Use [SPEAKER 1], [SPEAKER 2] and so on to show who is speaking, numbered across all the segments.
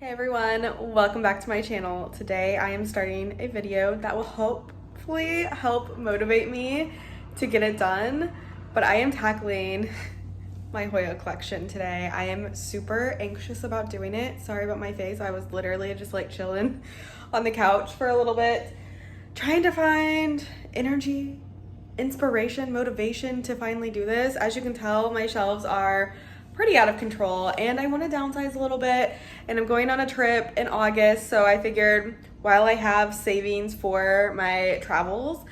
[SPEAKER 1] Hey everyone, welcome back to my channel. Today I am starting a video that will hopefully help motivate me to get it done, but I am tackling my Hoya collection today. I am super anxious about doing it. Sorry about my face. I was literally just like chilling on the couch for a little bit, trying to find energy, inspiration, motivation to finally do this. As you can tell, my shelves are pretty out of control and I want to downsize a little bit, and I'm going on a trip in August, so I figured while I have savings for my travels,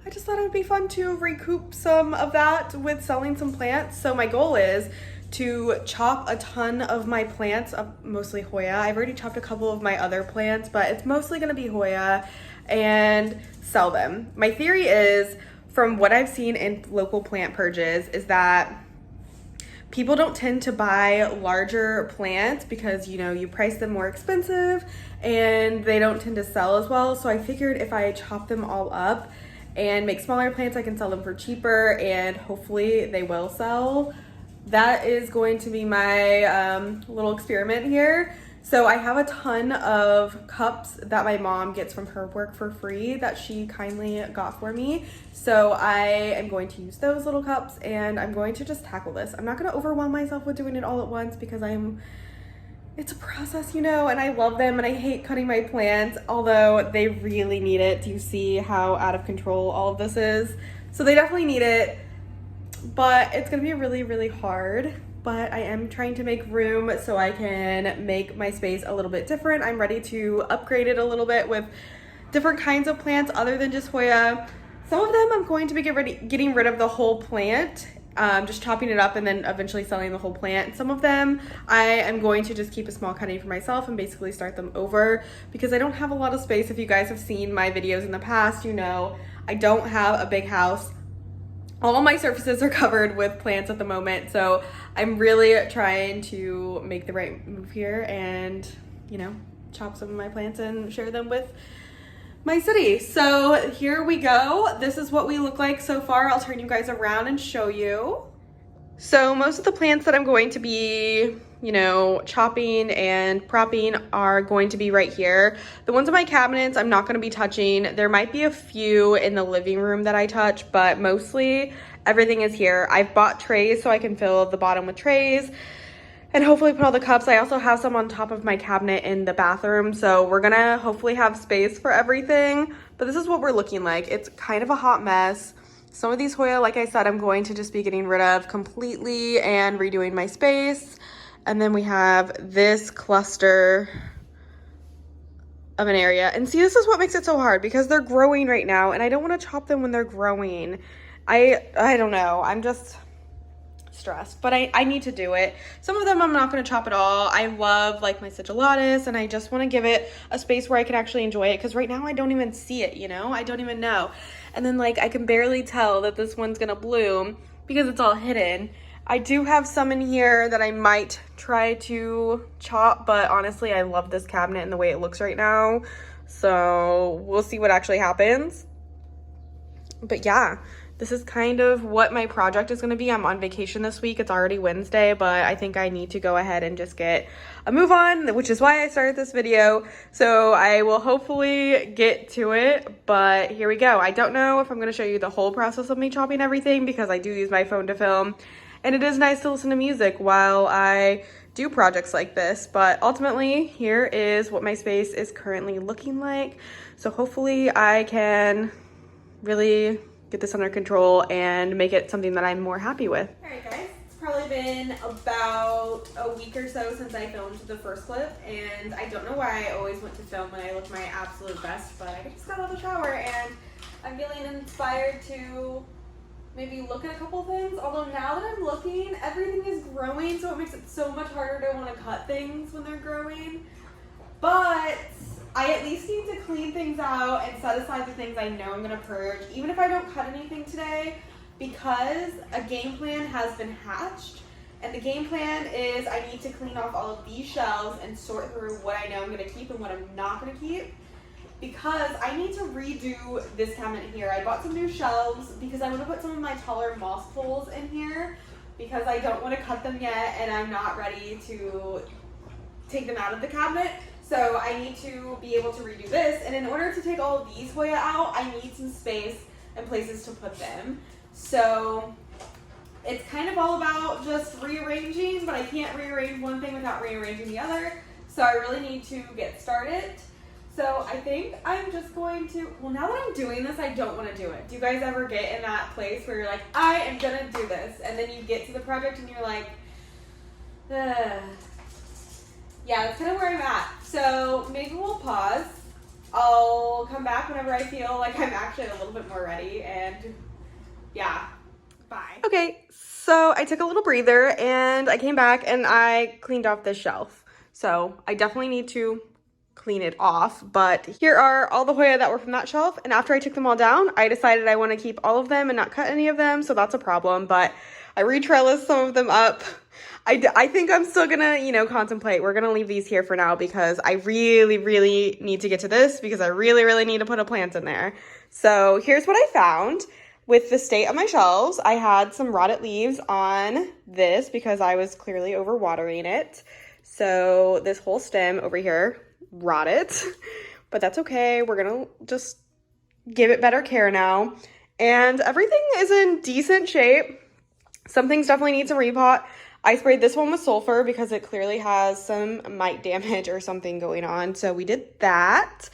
[SPEAKER 1] I just thought it would be fun to recoup some of that with selling some plants. So my goal is to chop a ton of my plants, mostly Hoya. I've already chopped a couple of my other plants, but it's mostly going to be Hoya, and sell them. My theory is, from what I've seen in local plant purges, is that people don't tend to buy larger plants because, you know, you price them more expensive and they don't tend to sell as well. So I figured if I chop them all up and make smaller plants, I can sell them for cheaper and hopefully they will sell. That is going to be my little experiment here. So I have a ton of cups that my mom gets from her work for free that she kindly got for me. So I am going to use those little cups and I'm going to just tackle this. I'm not going to overwhelm myself with doing it all at once because it's a process, you know, and I love them and I hate cutting my plants, although they really need it. Do you see how out of control all of this is? So they definitely need it, but it's going to be really, really hard. But I am trying to make room so I can make my space a little bit different. I'm ready to upgrade it a little bit with different kinds of plants other than just Hoya. Some of them I'm going to be getting rid of the whole plant, just chopping it up and then eventually selling the whole plant. Some of them I am going to just keep a small cutting for myself and basically start them over because I don't have a lot of space. If you guys have seen my videos in the past, you know I don't have a big house. All my surfaces are covered with plants at the moment, so I'm really trying to make the right move here and, you know, chop some of my plants and share them with my city. So here we go. This is what we look like so far. I'll turn you guys around and show you. So most of the plants that I'm going to be, you know, chopping and propping are going to be right here. The ones in my cabinets I'm not going to be touching. There might be a few in the living room that I touch, but mostly everything is here. I've bought trays so I can fill the bottom with trays and hopefully put all the cups. I also have some on top of my cabinet in the bathroom, so we're gonna hopefully have space for everything. But this is what we're looking like. It's kind of a hot mess. Some of these Hoya, like I said, I'm going to just be getting rid of completely and redoing my space. And then we have this cluster of an area. And see, this is what makes it so hard because they're growing right now and I don't want to chop them when they're growing. I don't know. I'm just stressed, but I need to do it. Some of them I'm not going to chop at all. I love like my sigillatus and I just want to give it a space where I can actually enjoy it because right now I don't even see it, you know? I don't even know. And then like I can barely tell that this one's going to bloom because it's all hidden. I do have some in here that I might try to chop, but honestly, I love this cabinet and the way it looks right now. So we'll see what actually happens. But yeah, this is kind of what my project is going to be. I'm on vacation this week. It's already Wednesday, but I think I need to go ahead and just get a move on, which is why I started this video. So I will hopefully get to it, but here we go. I don't know if I'm going to show you the whole process of me chopping everything because I do use my phone to film. And it is nice to listen to music while I do projects like this, but ultimately here is what my space is currently looking like. So hopefully I can really get this under control and make it something that I'm more happy with. All right guys, it's probably been about a week or so since I filmed the first clip, and I don't know why I always want to film when I look my absolute best, but I just got out of the shower and I'm feeling inspired to maybe look at a couple things. Although now that I'm looking, everything is growing, so it makes it so much harder to want to cut things when they're growing. But I at least need to clean things out and set aside the things I know I'm going to purge, even if I don't cut anything today, because a game plan has been hatched. And the game plan is I need to clean off all of these shelves and sort through what I know I'm going to keep and what I'm not going to keep, because I need to redo this cabinet here. I bought some new shelves because I want to put some of my taller moss poles in here because I don't want to cut them yet and I'm not ready to take them out of the cabinet. So I need to be able to redo this. And in order to take all of these Hoya out, I need some space and places to put them. So it's kind of all about just rearranging, but I can't rearrange one thing without rearranging the other. So I really need to get started. So I think I'm just going to, well, now that I'm doing this, I don't want to do it. Do you guys ever get in that place where you're like, I am going to do this, and then you get to the project and you're like, ugh. Yeah, that's kind of where I'm at. So maybe we'll pause. I'll come back whenever I feel like I'm actually a little bit more ready, and yeah, bye. Okay, so I took a little breather and I came back and I cleaned off this shelf. So I definitely need to clean it off, but here are all the Hoya that were from that shelf, and after I took them all down, I decided I want to keep all of them and not cut any of them, so that's a problem, but I re-trellised some of them up. I think I'm still gonna, you know, contemplate. We're gonna leave these here for now because I really need to get to this because I really need to put a plant in there. So here's what I found. With the state of my shelves, I had some rotted leaves on this because I was clearly overwatering it. So this whole stem over here rotted, but that's okay. We're gonna just give it better care now. And everything is in decent shape. Some things definitely need some repot. I sprayed this one with sulfur because it clearly has some mite damage or something going on. So we did that.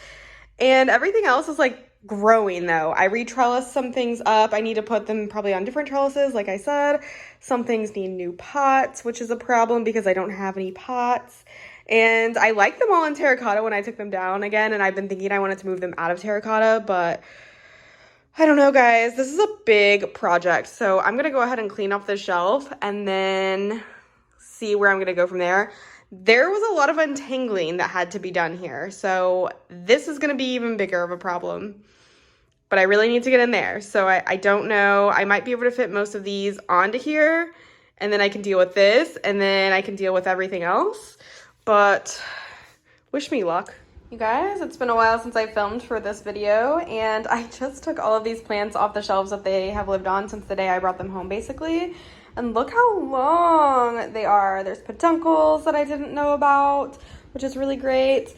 [SPEAKER 1] And everything else is like growing though. I re-trellised some things up. I need to put them probably on different trellises, like I said. Some things need new pots, which is a problem because I don't have any pots. And I liked them all in terracotta when I took them down again. And I've been thinking I wanted to move them out of terracotta, but I don't know, guys. This is a big project. So I'm going to go ahead and clean off the shelf and then see where I'm going to go from there. There was a lot of untangling that had to be done here. So this is going to be even bigger of a problem. But I really need to get in there. So I don't know. I might be able to fit most of these onto here. And then I can deal with this. And then I can deal with everything else. But wish me luck. You guys, it's been a while since I filmed for this video, and I just took all of these plants off the shelves that they have lived on since the day I brought them home, basically. And look how long they are. There's peduncles that I didn't know about, which is really great.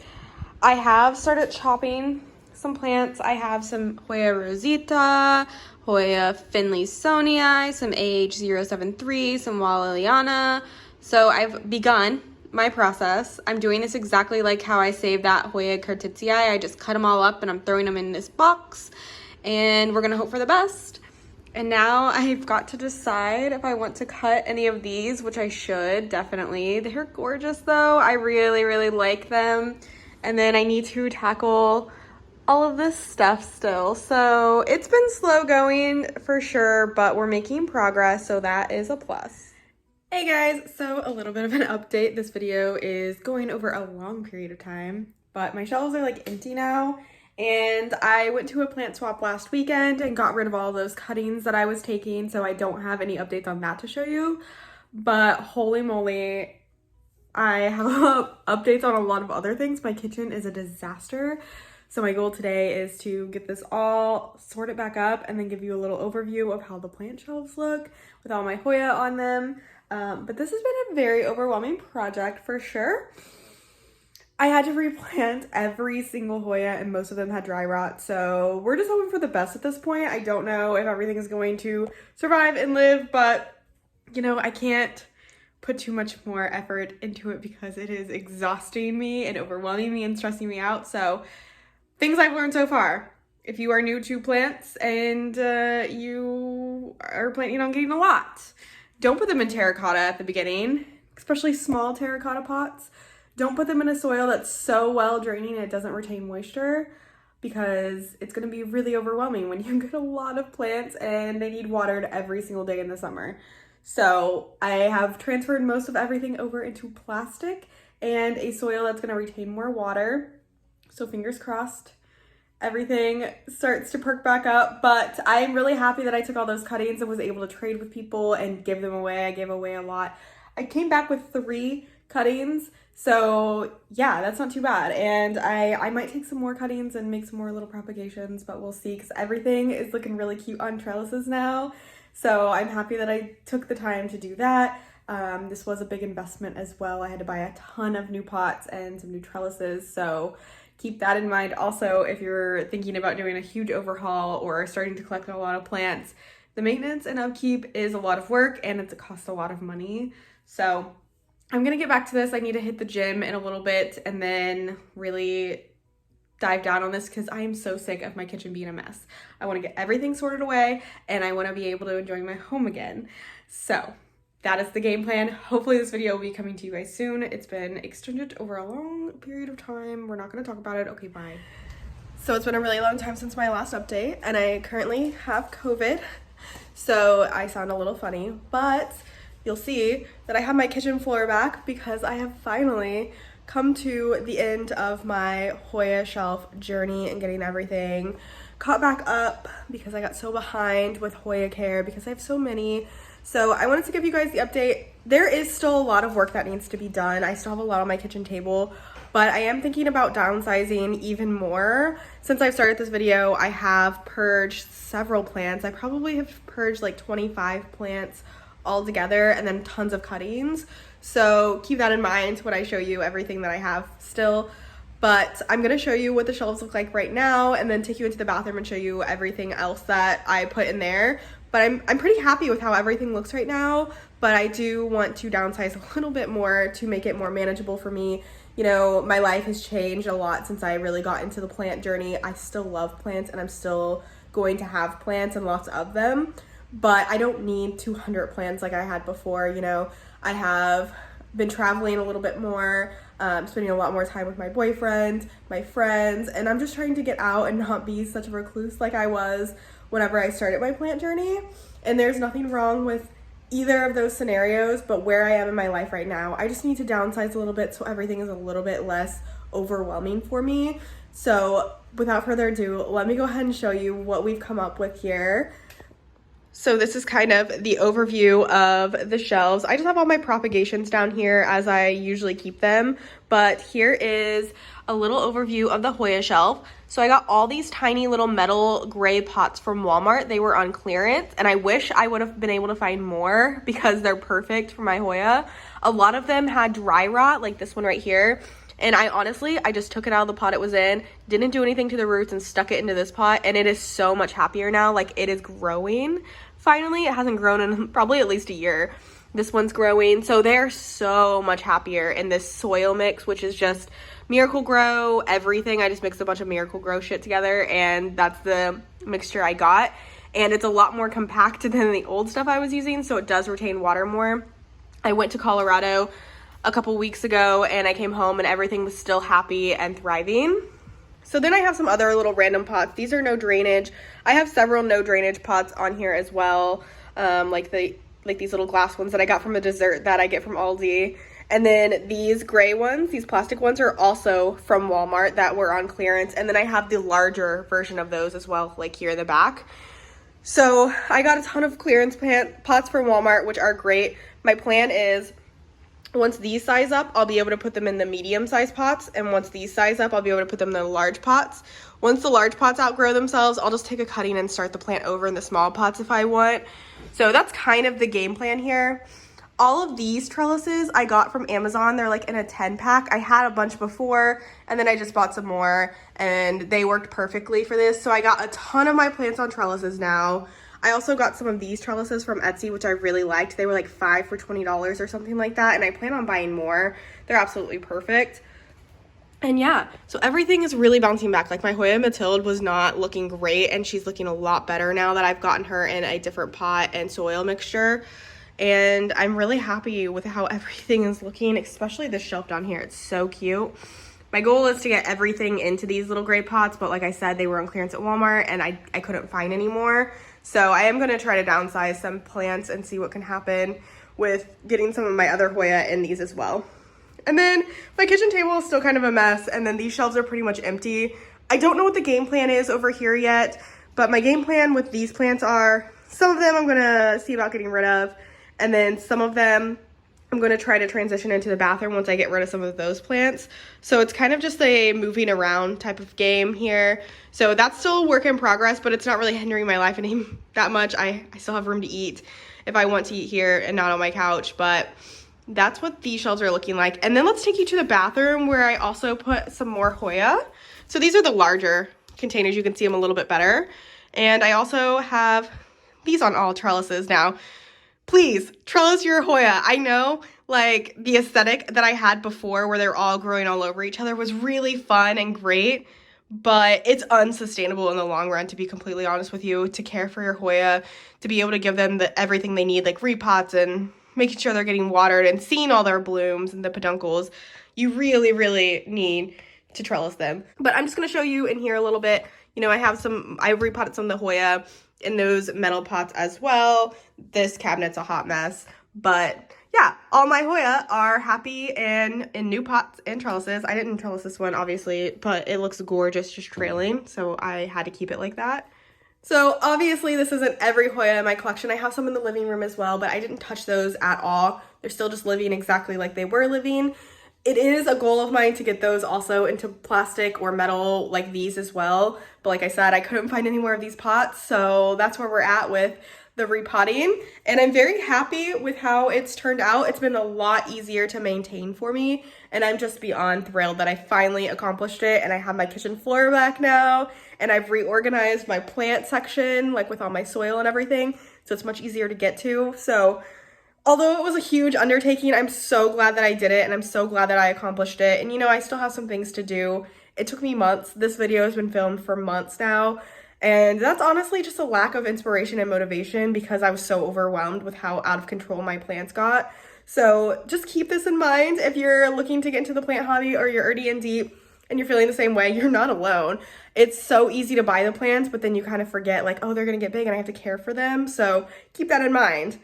[SPEAKER 1] I have started chopping some plants. I have some Hoya rosita, Hoya finlaysonii, some AH073, some Walleliana. So I've begun my process. I'm doing this exactly like how I saved that Hoya cartitzii. I just cut them all up and I'm throwing them in this box, and we're gonna hope for the best. And now I've got to decide if I want to cut any of these, which I should, definitely. They're gorgeous though. I really like them. And then I need to tackle all of this stuff still. So it's been slow going for sure, but we're making progress, so that is a plus. Hey guys, so a little bit of an update. This video is going over a long period of time, but my shelves are like empty now, and I went to a plant swap last weekend and got rid of all those cuttings that I was taking, so I don't have any updates on that to show you. But holy moly, I have updates on a lot of other things. My kitchen is a disaster, so my goal today is to get this all sorted back up and then give you a little overview of how the plant shelves look with all my Hoya on them. But this has been a very overwhelming project for sure. I had to replant every single Hoya and most of them had dry rot. So we're just hoping for the best at this point. I don't know if everything is going to survive and live, but you know, I can't put too much more effort into it because it is exhausting me and overwhelming me and stressing me out. So things I've learned so far. If you are new to plants and you are planning on getting a lot, don't put them in terracotta at the beginning, especially small terracotta pots. Don't put them in a soil that's so well draining it doesn't retain moisture, because it's going to be really overwhelming when you get a lot of plants and they need watered every single day in the summer. So I have transferred most of everything over into plastic and a soil that's going to retain more water. So fingers crossed everything starts to perk back up. But I'm really happy that I took all those cuttings and was able to trade with people and give them away. I gave away a lot. I came back with 3 cuttings, so yeah, that's not too bad. And I might take some more cuttings and make some more little propagations, but we'll see, because everything is looking really cute on trellises now. So I'm happy that I took the time to do that. This was a big investment as well. I had to buy a ton of new pots and some new trellises, so keep that in mind. Also, if you're thinking about doing a huge overhaul or starting to collect a lot of plants, the maintenance and upkeep is a lot of work and it costs a lot of money. So I'm gonna get back to this. I need to hit the gym in a little bit and then really dive down on this because I am so sick of my kitchen being a mess. I want to get everything sorted away and I want to be able to enjoy my home again. So that is the game plan. Hopefully this video will be coming to you guys soon. It's been extended over a long period of time. We're not going to talk about it. Okay, bye. So it's been a really long time since my last update and I currently have COVID. So I sound a little funny, but you'll see that I have my kitchen floor back because I have finally come to the end of my Hoya shelf journey and getting everything caught back up because I got so behind with Hoya care because I have so many. So I wanted to give you guys the update. There is still a lot of work that needs to be done. I still have a lot on my kitchen table, but I am thinking about downsizing even more. Since I've started this video, I have purged several plants. I probably have purged like 25 plants all together and then tons of cuttings. So keep that in mind when I show you everything that I have still. But I'm gonna show you what the shelves look like right now and then take you into the bathroom and show you everything else that I put in there. But I'm pretty happy with how everything looks right now, but I do want to downsize a little bit more to make it more manageable for me. You know, my life has changed a lot since I really got into the plant journey. I still love plants and I'm still going to have plants and lots of them, but I don't need 200 plants like I had before. You know, I have been traveling a little bit more, spending a lot more time with my boyfriend, my friends, and I'm just trying to get out and not be such a recluse like I was whenever I started my plant journey. And there's nothing wrong with either of those scenarios, but where I am in my life right now, I just need to downsize a little bit so everything is a little bit less overwhelming for me. So without further ado, let me go ahead and show you what we've come up with here. So this is kind of the overview of the shelves. I just have all my propagations down here as I usually keep them, but here is a little overview of the Hoya shelf. So I got all these tiny little metal gray pots from Walmart. They were on clearance and I wish I would have been able to find more because they're perfect for my Hoya. A lot of them had dry rot, like this one right here. And I just took it out of the pot it was in, didn't do anything to the roots and stuck it into this pot, and it is so much happier now. Like, it is growing. Finally, it hasn't grown in probably at least a year. This one's growing, so they're so much happier in this soil mix, which is just Miracle Grow, everything. I just mixed a bunch of Miracle Grow shit together, and that's the mixture I got. And it's a lot more compact than the old stuff I was using, so it does retain water more. I went to Colorado a couple weeks ago and I came home and everything was still happy and thriving. So then I have some other little random pots. These are no drainage. I have several no drainage pots on here as well, like these little glass ones that I got from a dessert that I get from Aldi. And then these gray ones, these plastic ones, are also from Walmart that were on clearance. And then I have the larger version of those as well, like here in the back. So I got a ton of clearance pots from Walmart, which are great. My plan is, once these size up, I'll be able to put them in the medium size pots. And once these size up, I'll be able to put them in the large pots. Once the large pots outgrow themselves, I'll just take a cutting and start the plant over in the small pots if I want. So that's kind of the game plan here. All of these trellises I got from Amazon. They're like in a 10-pack. I had a bunch before and then I just bought some more and they worked perfectly for this. So I got a ton of my plants on trellises now. I also got some of these trellises from Etsy, which I really liked. They were like 5 for $20 or something like that, and I plan on buying more. They're absolutely perfect. And yeah, so everything is really bouncing back. Like, my Hoya Mathilde was not looking great, and she's looking a lot better now that I've gotten her in a different pot and soil mixture. And I'm really happy with how everything is looking, especially this shelf down here. It's so cute. My goal is to get everything into these little gray pots, but like I said, they were on clearance at Walmart, and I couldn't find any more. So I am going to try to downsize some plants and see what can happen with getting some of my other Hoya in these as well. And then my kitchen table is still kind of a mess, and then these shelves are pretty much empty. I don't know what the game plan is over here yet, but my game plan with these plants are, some of them I'm going to see about getting rid of, and then some of them I'm going to try to transition into the bathroom once I get rid of some of those plants. So it's kind of just a moving around type of game here. So that's still a work in progress, but it's not really hindering my life any that much. I still have room to eat if I want to eat here and not on my couch, but that's what these shelves are looking like. And then let's take you to the bathroom where I also put some more Hoya. So these are the larger containers. You can see them a little bit better. And I also have these on all trellises now. Please, trellis your Hoya. I know, like, the aesthetic that I had before where they're all growing all over each other was really fun and great, but it's unsustainable in the long run, to be completely honest with you, to care for your Hoya, to be able to give them everything they need, like repots and making sure they're getting watered and seeing all their blooms and the peduncles. You really, really need to trellis them. But I'm just going to show you in here a little bit. You know, I repotted some of the Hoya in those metal pots as well. This cabinet's a hot mess, but yeah, all my Hoya are happy and in new pots and trellises. I didn't trellis this one, obviously, but it looks gorgeous just trailing, so I had to keep it like that. So obviously this isn't every Hoya in my collection. I have some in the living room as well, but I didn't touch those at all. They're still just living exactly like they were living. It is a goal of mine to get those also into plastic or metal like these as well. But like I said, I couldn't find any more of these pots, so that's where we're at with the repotting. And I'm very happy with how it's turned out. It's been a lot easier to maintain for me, and I'm just beyond thrilled that I finally accomplished it. And I have my kitchen floor back now, and I've reorganized my plant section, like with all my soil and everything, so it's much easier to get to. So although it was a huge undertaking, I'm so glad that I did it, and I'm so glad that I accomplished it. And you know, I still have some things to do. It took me months. This video has been filmed for months now, and that's honestly just a lack of inspiration and motivation because I was so overwhelmed with how out of control my plants got. So just keep this in mind if you're looking to get into the plant hobby, or you're already in deep and you're feeling the same way. You're not alone. It's so easy to buy the plants, but then you kind of forget, like, oh, they're gonna get big and I have to care for them. So keep that in mind.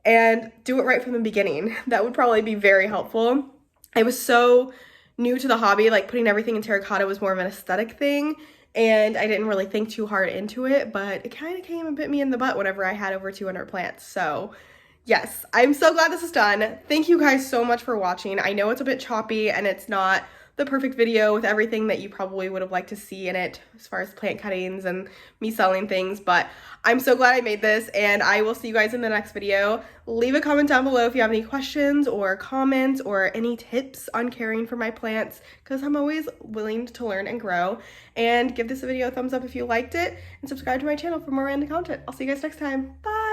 [SPEAKER 1] And do it right from the beginning. That would probably be very helpful. I was so new to the hobby, like putting everything in terracotta was more of an aesthetic thing, and I didn't really think too hard into it, but it kind of came and bit me in the butt whenever I had over 200 plants. So yes, I'm so glad this is done. Thank you guys so much for watching. I know it's a bit choppy and it's not the perfect video with everything that you probably would have liked to see in it as far as plant cuttings and me selling things, but I'm so glad I made this, and I will see you guys in the next video. Leave a comment down below if you have any questions or comments or any tips on caring for my plants, because I'm always willing to learn and grow. And give this video a thumbs up if you liked it, and subscribe to my channel for more random content. I'll see you guys next time. Bye!